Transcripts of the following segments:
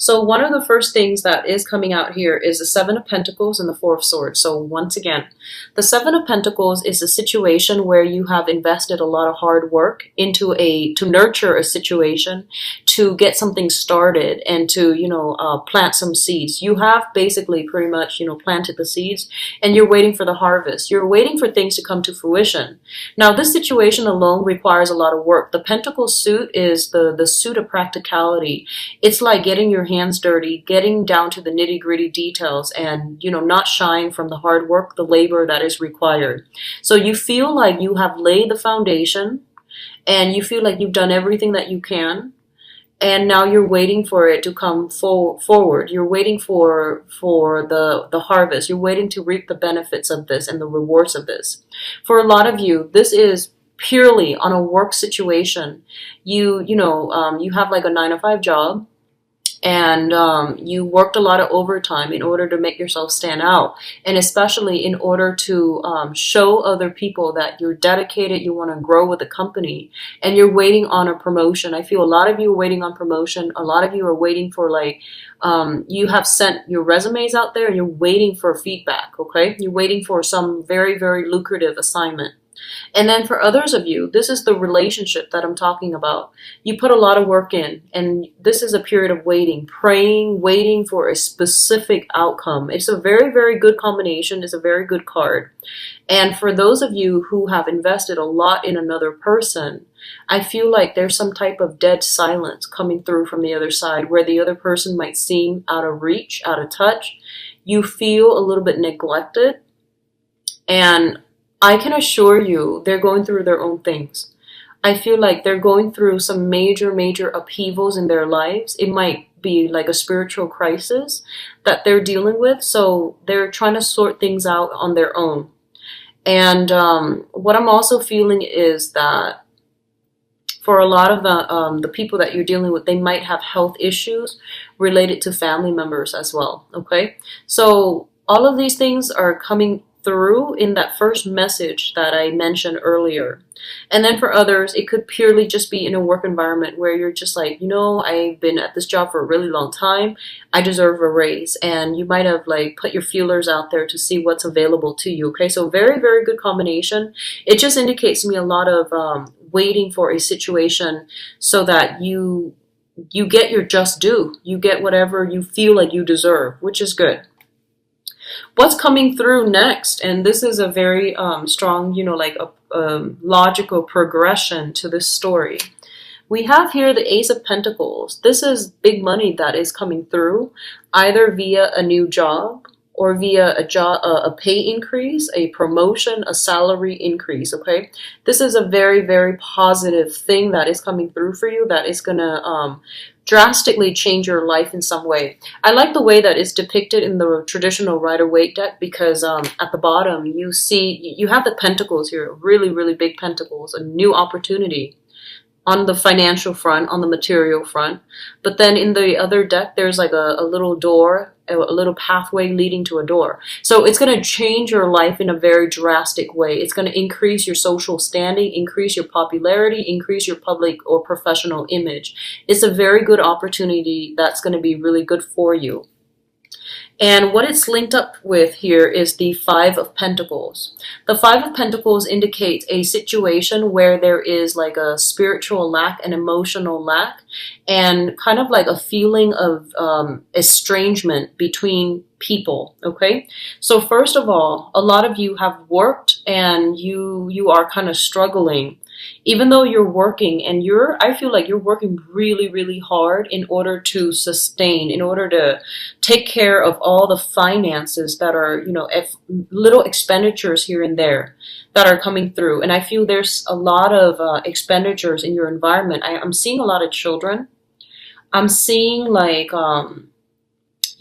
So one of the first things that is coming out here is the Seven of Pentacles and the Four of Swords. So once again, the Seven of Pentacles is a situation where you have invested a lot of hard work into to nurture a situation, to get something started, and to, plant some seeds. You have basically pretty much, planted the seeds, and you're waiting for the harvest. You're waiting for things to come to fruition. Now, this situation alone requires a lot of work. The Pentacle suit is the suit of practicality. It's like getting your hands dirty, getting down to the nitty-gritty details, and not shying from the hard work, the labor that is required. So you feel like you have laid the foundation, and you feel like you've done everything that you can, and now you're waiting for it to come forward. You're waiting for the harvest. You're waiting to reap the benefits of this and the rewards of this. For a lot of you, this is purely on a work situation. You have like a 9-to-5 job, and you worked a lot of overtime in order to make yourself stand out, and especially in order to show other people that you're dedicated, you want to grow with the company, and you're waiting on a promotion. I feel a lot of you are waiting on promotion. A lot of you are waiting for you have sent your resumes out there and you're waiting for feedback, okay? You're waiting for some very, very lucrative assignment. And then for others of you, this is the relationship that I'm talking about. You put a lot of work in, and this is a period of waiting, praying, waiting for a specific outcome. It's a very, very good combination. It's a very good card. And for those of you who have invested a lot in another person, I feel like there's some type of dead silence coming through from the other side, where the other person might seem out of reach, out of touch. You feel a little bit neglected, and I can assure you they're going through their own things. I feel like they're going through some major, major upheavals in their lives. It might be like a spiritual crisis that they're dealing with. So they're trying to sort things out on their own. And what I'm also feeling is that for a lot of the people that you're dealing with, they might have health issues related to family members as well. Okay. So all of these things are coming through in that first message that I mentioned earlier. And then for others, it could purely just be in a work environment where you're just like, I've been at this job for a really long time. I deserve a raise. And you might have put your feelers out there to see what's available to you. Okay, so very, very good combination. It just indicates to me a lot of waiting for a situation so that you get your just due. You get whatever you feel like you deserve, which is good. What's coming through next, and this is a very strong, logical progression to this story. We have here the Ace of Pentacles. This is big money that is coming through, either via a new job or via a pay increase, a promotion, a salary increase, okay? This is a very, very positive thing that is coming through for you that is going to drastically change your life in some way. I like the way that it's depicted in the traditional Rider-Waite deck because at the bottom you see, you have the pentacles here, really, really big pentacles, a new opportunity on the financial front, on the material front. But then in the other deck, there's like a little door, a little pathway leading to a door. So it's going to change your life in a very drastic way. It's going to increase your social standing, increase your popularity, increase your public or professional image. It's a very good opportunity that's going to be really good for you. And what it's linked up with here is the Five of Pentacles. The Five of Pentacles indicates a situation where there is like a spiritual lack, an emotional lack, and kind of like a feeling of estrangement between people, okay? So first of all, a lot of you have worked and you are kind of struggling. Even though you're working and I feel like you're working really, really hard in order to sustain, in order to take care of all the finances that are, little expenditures here and there that are coming through. And I feel there's a lot of expenditures in your environment. I'm seeing a lot of children. I'm seeing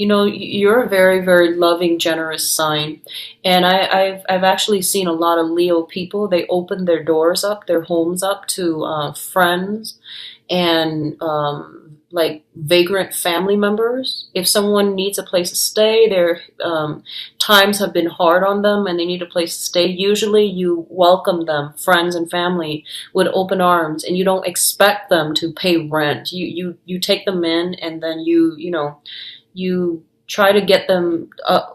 you're a very, very loving, generous sign. And I've actually seen a lot of Leo people. They open their doors up, their homes up to friends and like vagrant family members. If someone needs a place to stay, their times have been hard on them and they need a place to stay, usually you welcome them, friends and family, with open arms, and you don't expect them to pay rent. You take them in, and then you try to get them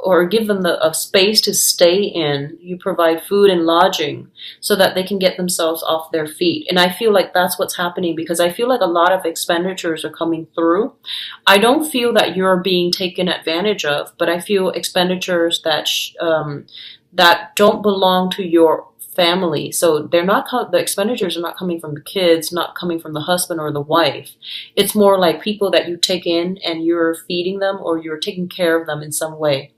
or give them a space to stay in. You provide food and lodging so that they can get themselves off their feet. And I feel like that's what's happening, because I feel like a lot of expenditures are coming through. I don't feel that you're being taken advantage of, but I feel expenditures that don't belong to your family. So they're not the expenditures are not coming from the kids, not coming from the husband or the wife. It's more like people that you take in and you're feeding them or you're taking care of them in some way.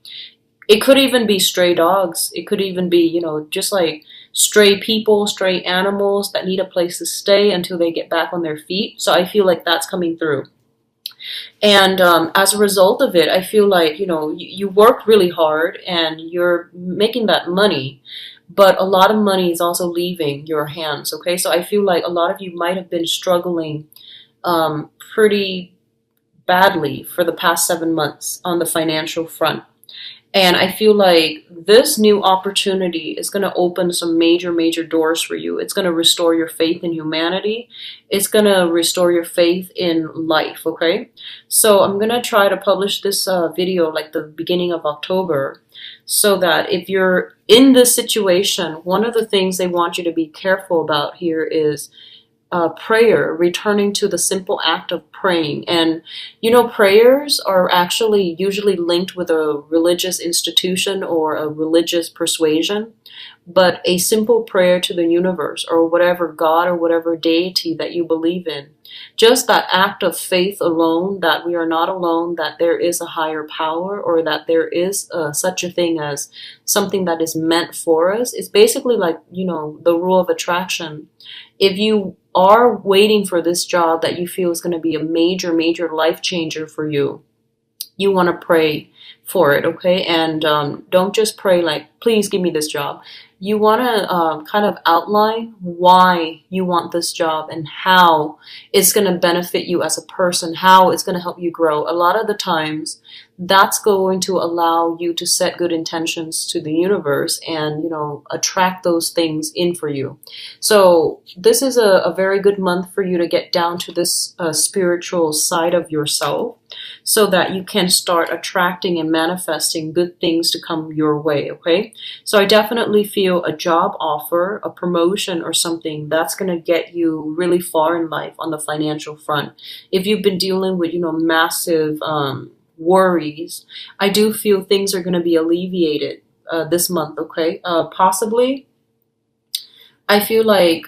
It could even be stray dogs. It could even be, just like stray people, stray animals that need a place to stay until they get back on their feet. So I feel like that's coming through. And as a result of it, I feel like, you work really hard and you're making that money, but a lot of money is also leaving your hands, okay? So I feel like a lot of you might have been struggling pretty badly for the past 7 months on the financial front. And I feel like this new opportunity is going to open some major, major doors for you. It's going to restore your faith in humanity. It's going to restore your faith in life, okay? So I'm going to try to publish this video like the beginning of October, so that if you're in this situation, one of the things they want you to be careful about here is prayer, returning to the simple act of praying. And prayers are actually usually linked with a religious institution or a religious persuasion, but a simple prayer to the universe or whatever God or whatever deity that you believe in, just that act of faith alone, that we are not alone, that there is a higher power, or that there is such a thing as something that is meant for us. It's basically like, the rule of attraction. If you are waiting for this job that you feel is going to be a major, major life changer for you, you want to pray for it, okay? And don't just pray like, please give me this job. You want to kind of outline why you want this job and how it's going to benefit you as a person, how it's going to help you grow. A lot of the times, that's going to allow you to set good intentions to the universe and, attract those things in for you. So this is a very good month for you to get down to this spiritual side of yourself, so that you can start attracting and manifesting good things to come your way, okay? So I definitely feel a job offer, a promotion or something that's going to get you really far in life on the financial front. If you've been dealing with, massive worries, I do feel things are going to be alleviated this month, okay? Possibly, I feel like,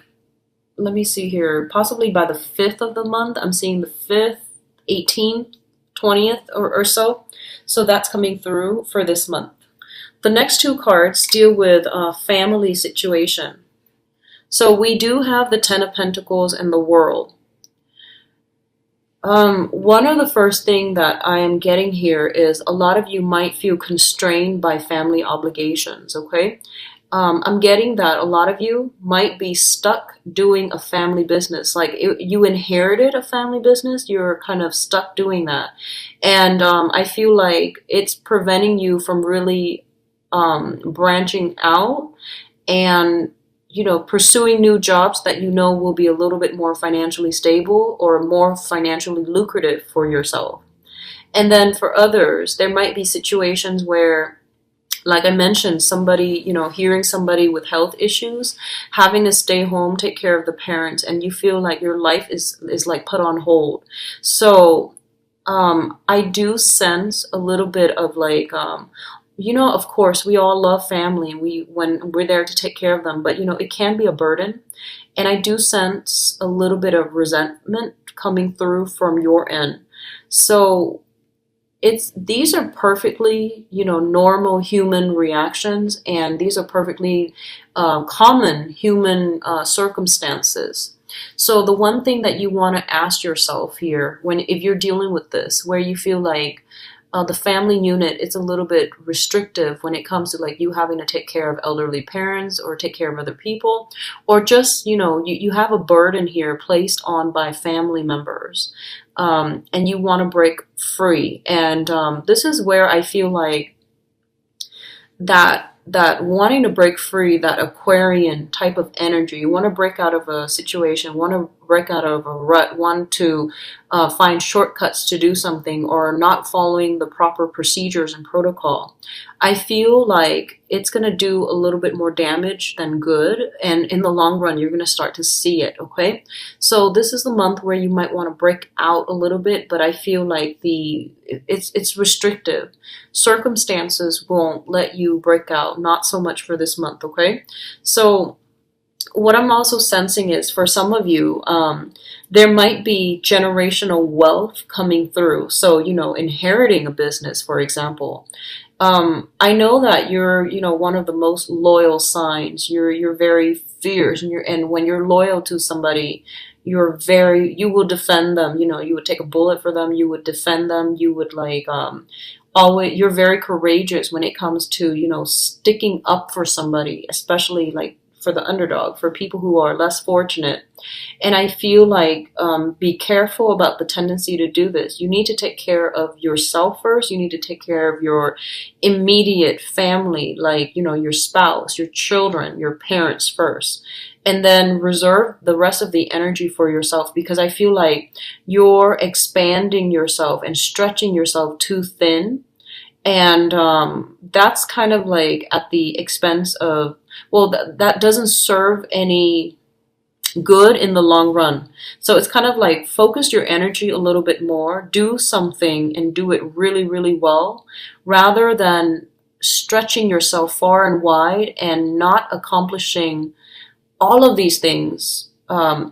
let me see here, possibly by the 5th of the month, I'm seeing the 5th, 18th, 20th or so. So that's coming through for this month. The next two cards deal with a family situation. So we do have the Ten of Pentacles and the World. One of the first thing that I am getting here is a lot of you might feel constrained by family obligations, okay? I'm getting that a lot of you might be stuck doing a family business. Like you inherited a family business, you're kind of stuck doing that. And I feel like it's preventing you from really branching out and, pursuing new jobs that will be a little bit more financially stable or more financially lucrative for yourself. And then for others, there might be situations where, like I mentioned, somebody, hearing somebody with health issues, having to stay home, take care of the parents, and you feel like your life is like put on hold. So I do sense a little bit of like, of course, we all love family when we're there to take care of them, but it can be a burden. And I do sense a little bit of resentment coming through from your end. So these are perfectly, normal human reactions, and these are perfectly common human circumstances. So the one thing that you want to ask yourself here, if you're dealing with this, where you feel like the family unit is a little bit restrictive when it comes to like you having to take care of elderly parents or take care of other people, or just, you have a burden here placed on by family members. and you want to break free. And this is where I feel like that wanting to break free, that Aquarian type of energy, you want to break out of a situation, want to break out of a rut, want to find shortcuts to do something, or not following the proper procedures and protocol. I feel like it's going to do a little bit more damage than good, and in the long run you're going to start to see it. Okay, so this is the month where you might want to break out a little bit, but I feel like it's restrictive. Circumstances won't let you break out, not so much for this month. Okay, so what I'm also sensing is, for some of you, there might be generational wealth coming through. So, inheriting a business, for example. I know that you're, one of the most loyal signs. You're very fierce, and when you're loyal to somebody, you will defend them. You would take a bullet for them. You would defend them. You would always. You're very courageous when it comes to, sticking up for somebody, especially like for the underdog, for people who are less fortunate. And I feel like, be careful about the tendency to do this. You need to take care of yourself first. You need to take care of your immediate family, like, your spouse, your children, your parents first. And then reserve the rest of the energy for yourself, because I feel like you're expanding yourself and stretching yourself too thin. And that's kind of like at the expense of, well, that doesn't serve any good in the long run. So it's kind of like, focus your energy a little bit more, do something and do it really, really well, rather than stretching yourself far and wide and not accomplishing all of these things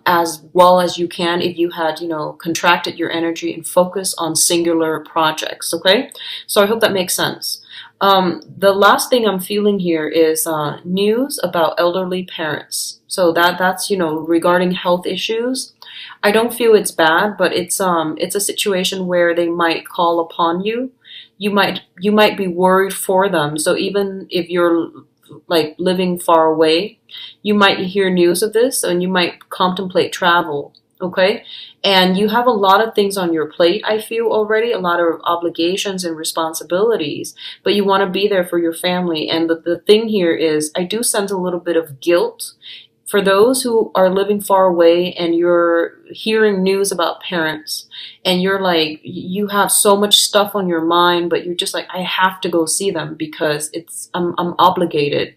as well as you can if you had, contracted your energy and focus on singular projects. Okay, so I hope that makes sense. The last thing I'm feeling here is news about elderly parents. So that's regarding health issues. I don't feel it's bad, but it's a situation where they might call upon you. You might be worried for them. So even if you're like living far away, you might hear news of this and you might contemplate travel. Okay, and you have a lot of things on your plate, I feel already, a lot of obligations and responsibilities, but you want to be there for your family. And the thing here is, I do sense a little bit of guilt for those who are living far away, and you're hearing news about parents, and you're like, you have so much stuff on your mind, but you're just like, I have to go see them because I'm obligated.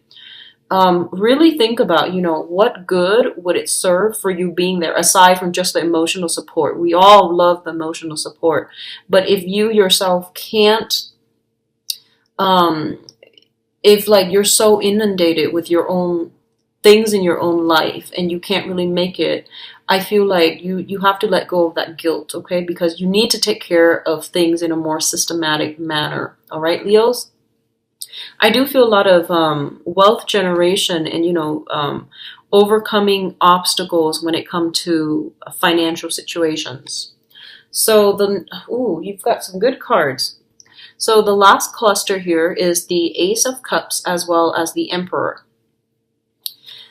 Really think about, what good would it serve for you being there, aside from just the emotional support. We all love the emotional support, but if you yourself can't, if like you're so inundated with your own things in your own life and you can't really make it, I feel like you have to let go of that guilt, okay? Because you need to take care of things in a more systematic manner. All right, Leos? I do feel a lot of wealth generation and, overcoming obstacles when it comes to financial situations. So you've got some good cards. So the last cluster here is the Ace of Cups as well as the Emperor.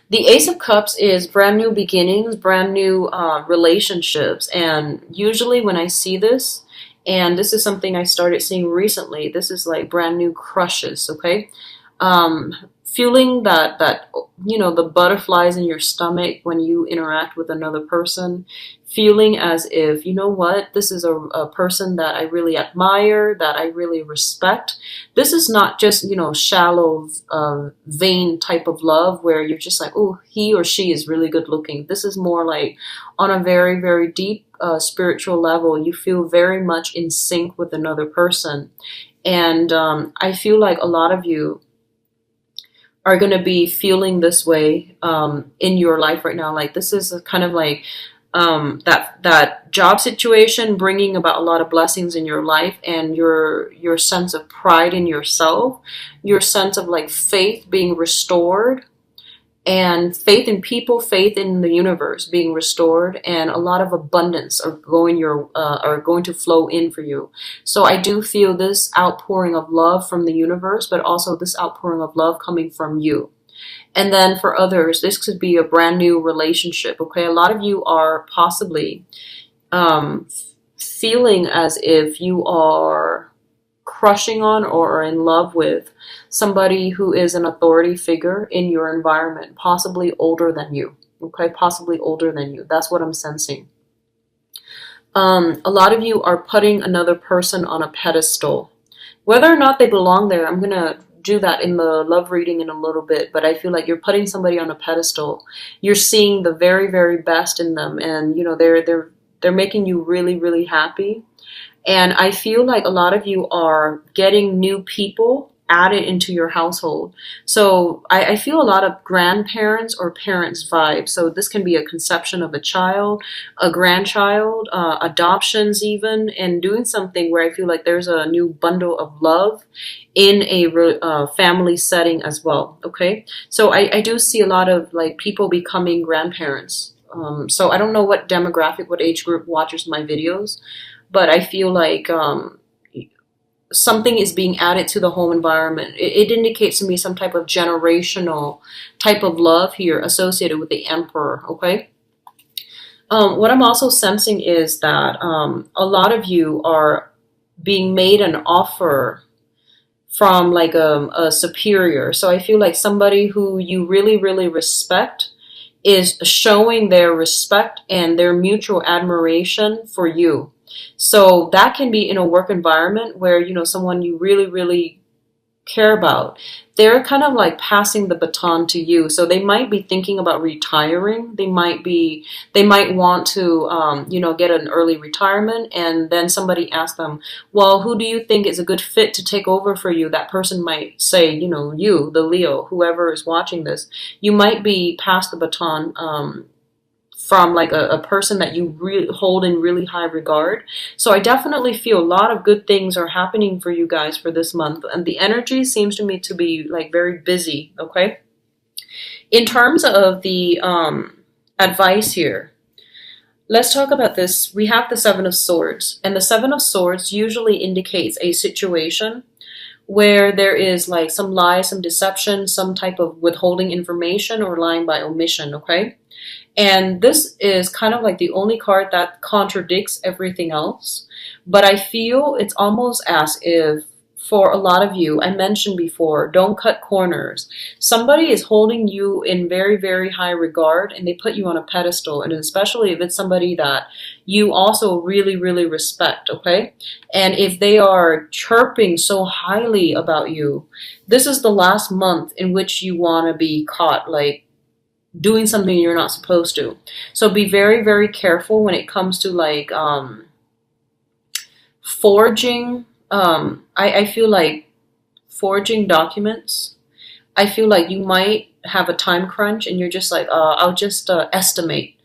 The Ace of Cups is brand new beginnings, brand new relationships. And usually when I see this, and this is something I started seeing recently, this is like brand new crushes, okay? Feeling that the butterflies in your stomach when you interact with another person, feeling as if, this is a person that I really admire, that I really respect. This is not just, shallow, vain type of love where you're just like, oh, he or she is really good looking. This is more like on a very, very deep spiritual level. You feel very much in sync with another person. And I feel like a lot of you are going to be feeling this way in your life right now. Like, this is kind of like that job situation bringing about a lot of blessings in your life, and your sense of pride in yourself, your sense of like faith being restored, and faith in people, faith in the universe being restored, and a lot of abundance are going to flow in for you. So I do feel this outpouring of love from the universe, but also this outpouring of love coming from you. And then for others, this could be a brand new relationship. Okay, a lot of you are possibly feeling as if you are crushing on or are in love with somebody who is an authority figure in your environment, possibly older than you. Okay, possibly older than you. That's what I'm sensing. A lot of you are putting another person on a pedestal. Whether or not they belong there, I'm going to do that in the love reading in a little bit, but I feel like you're putting somebody on a pedestal. You're seeing the very, very best in them, and you know they're making you really, really happy. And I feel like a lot of you are getting new people added into your household. So I feel a lot of grandparents or parents vibes. So this can be a conception of a child, a grandchild, adoptions even, and doing something where I feel like there's a new bundle of love in a family setting as well. Okay. So I do see a lot of like people becoming grandparents. So I don't know what demographic, what age group watches my videos, but I feel like something is being added to the home environment. It indicates to me some type of generational type of love here associated with the emperor, okay? What I'm also sensing is that a lot of you are being made an offer from like a superior. So I feel like somebody who you really, really respect is showing their respect and their mutual admiration for you. So that can be in a work environment where, you know, someone you really, really care about, they're kind of like passing the baton to you. So they might be thinking about retiring. They might want to, you know, get an early retirement. And then somebody asks them, well, who do you think is a good fit to take over for you? That person might say, you know, you, the Leo, whoever is watching this, you might be passed the baton, from like a person that you really hold in really high regard. So I definitely feel a lot of good things are happening for you guys for this month. And the energy seems to me to be like very busy, okay? In terms of the advice here, let's talk about this. We have the Seven of Swords. And the Seven of Swords usually indicates a situation where there is like some lie, some deception, some type of withholding information or lying by omission, okay? And this is kind of like the only card that contradicts everything else. But I feel it's almost as if for a lot of you, I mentioned before, don't cut corners. Somebody is holding you in very, very high regard and they put you on a pedestal. And especially if it's somebody that you also really, really respect, okay? And if they are chirping so highly about you, this is the last month in which you want to be caught, like, doing something you're not supposed to. So be very, very careful when it comes to like forging. I feel like forging documents. I feel like you might have a time crunch and you're just like, I'll just estimate.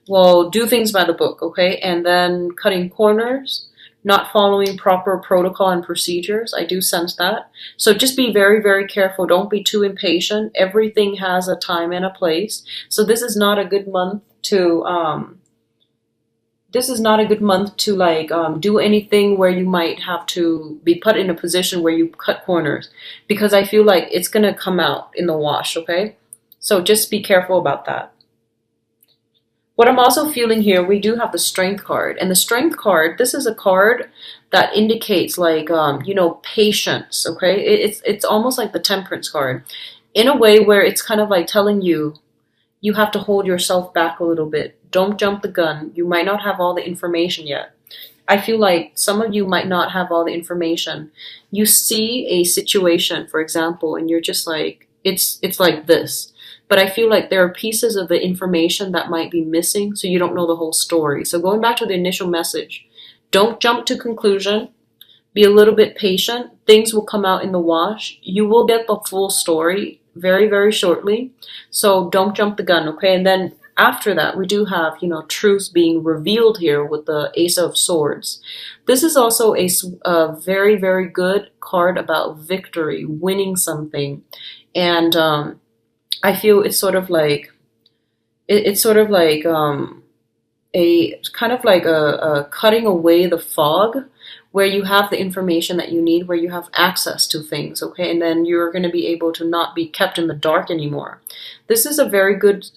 Well, do things by the book, okay? And then cutting corners, not following proper protocol and procedures. I do sense that. So just be very, very careful. Don't be too impatient. Everything has a time and a place. So this is not a good month to like do anything where you might have to be put in a position where you cut corners, because I feel like it's going to come out in the wash, okay? So just be careful about that. What I'm also feeling here, we do have the Strength card. And the Strength card, this is a card that indicates like, you know, patience, okay? It's almost like the Temperance card in a way where it's kind of like telling you, you have to hold yourself back a little bit. Don't jump the gun. You might not have all the information yet. I feel like some of you might not have all the information. You see a situation, for example, and you're just like, it's like this. But I feel like there are pieces of the information that might be missing, so you don't know the whole story. So going back to the initial message, don't jump to conclusion. Be a little bit patient. Things will come out in the wash. You will get the full story very, very shortly. So don't jump the gun, okay? And then after that, we do have, you know, truths being revealed here with the Ace of Swords. This is also a very, very good card about victory, winning something. And I feel it's sort of like a kind of like a cutting away the fog, where you have the information that you need, where you have access to things, okay? And then you're going to be able to not be kept in the dark anymore. This is a very good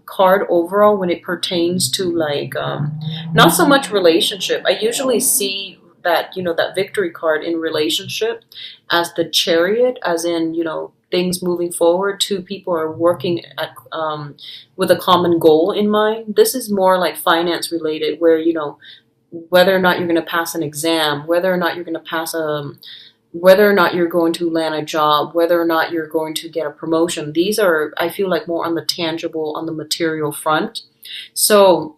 card overall when it pertains to like not so much relationship. I usually see that, you know, that victory card in relationship as the chariot, as in, you know, things moving forward. Two people are working at with a common goal in mind. This is more like finance related, where, you know, whether or not you're going to pass an exam, whether or not you're going to pass a, whether or not you're going to land a job, whether or not you're going to get a promotion. These are, I feel like, more on the tangible, on the material front. So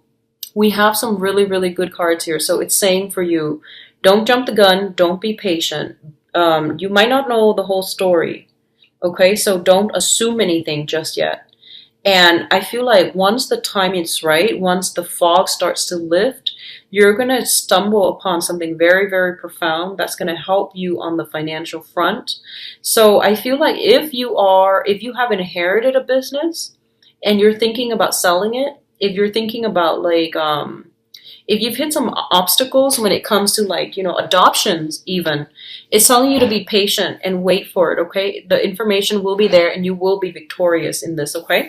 we have some really, really good cards here. So it's saying for you, don't jump the gun, don't be patient. You might not know the whole story, okay? So don't assume anything just yet. And I feel like once the time is right, once the fog starts to lift, you're going to stumble upon something very, very profound that's going to help you on the financial front. So I feel like if you have inherited a business and you're thinking about selling it, if you're thinking about like, if you've hit some obstacles when it comes to like, you know, adoptions even, it's telling you to be patient and wait for it, okay? The information will be there and you will be victorious in this, okay?